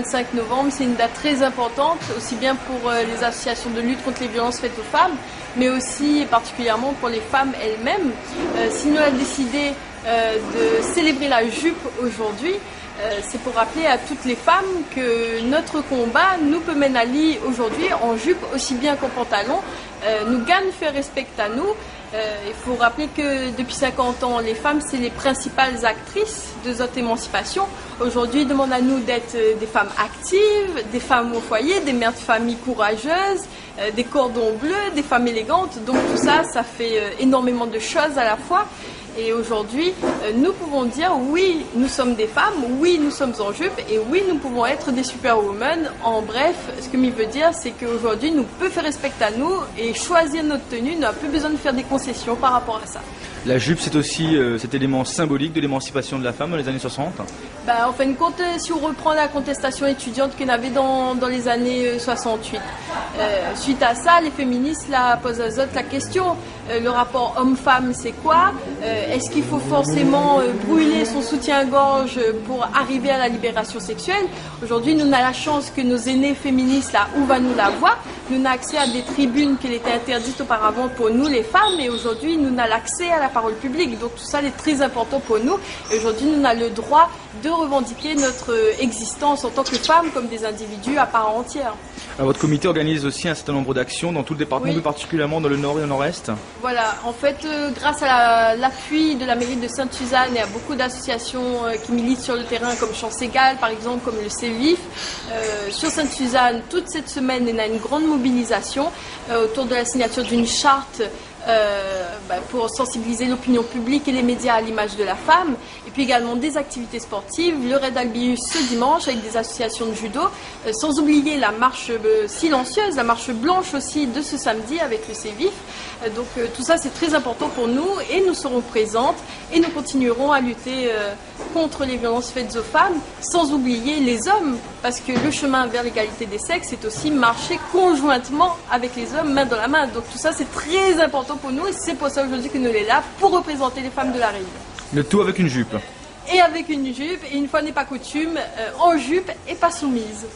25 novembre, c'est une date très importante, aussi bien pour les associations de lutte contre les violences faites aux femmes, mais aussi et particulièrement pour les femmes elles-mêmes. Si nous avons décidé de célébrer la jupe aujourd'hui, c'est pour rappeler à toutes les femmes que notre combat nous peut mener à l'île aujourd'hui en jupe aussi bien qu'en pantalon. Nous gagnons faire respect à nous. Il faut rappeler que depuis 50 ans, les femmes, c'est les principales actrices de notre émancipation. Aujourd'hui, ils demandent à nous d'être des femmes actives, des femmes au foyer, des mères de famille courageuses, des cordons bleus, des femmes élégantes. Donc tout ça, ça fait énormément de choses à la fois. Et aujourd'hui, nous pouvons dire oui, nous sommes des femmes, oui, nous sommes en jupe et oui, nous pouvons être des superwomen. En bref, ce que je veux dire, c'est qu'aujourd'hui, nous pouvons faire respect à nous et choisir notre tenue. Nous n'avons plus besoin de faire des concessions par rapport à ça. La jupe, c'est aussi cet élément symbolique de l'émancipation de la femme dans les années 60. En fin de compte, si on reprend la contestation étudiante qu'il y avait dans les années 68, suite à ça, les féministes posent à la question, le rapport homme-femme, c'est quoi? Est-ce qu'il faut forcément brûler son soutien-gorge pour arriver à la libération sexuelle? Aujourd'hui, nous avons la chance que nos aînés féministes, là, où va nous la voir? Nous avons accès à des tribunes qui étaient interdites auparavant pour nous, les femmes, et aujourd'hui, nous avons l'accès à la parole publique. Donc tout ça est très important pour nous. Et aujourd'hui, nous avons le droit de revendiquer notre existence en tant que femmes comme des individus à part entière. Alors, votre comité organise aussi un certain nombre d'actions dans tout le département, plus particulièrement dans le nord et le nord-est. Voilà, en fait, grâce à l'appui de la mairie de Sainte-Suzanne et à beaucoup d'associations qui militent sur le terrain, comme Chance Égale, par exemple, comme le CEVIF, sur Sainte-Suzanne, toute cette semaine, il y a une grande mobilisation autour de la signature d'une charte pour sensibiliser l'opinion publique et les médias à l'image de la femme, et puis également des activités sportives, le Raid Albius ce dimanche avec des associations de judo, sans oublier la marche silencieuse, la marche blanche aussi de ce samedi avec le CEVIF. Donc tout ça c'est très important pour nous et nous serons présentes et nous continuerons à lutter contre les violences faites aux femmes, sans oublier les hommes, parce que le chemin vers l'égalité des sexes c'est aussi marcher conjointement avec les hommes, main dans la main. Donc tout ça c'est très important pour nous et c'est pour ça aujourd'hui que nous sommes là, pour représenter les femmes de la rive. Le tout avec une jupe. Et avec une jupe, et une fois n'est pas coutume, en jupe et pas soumise.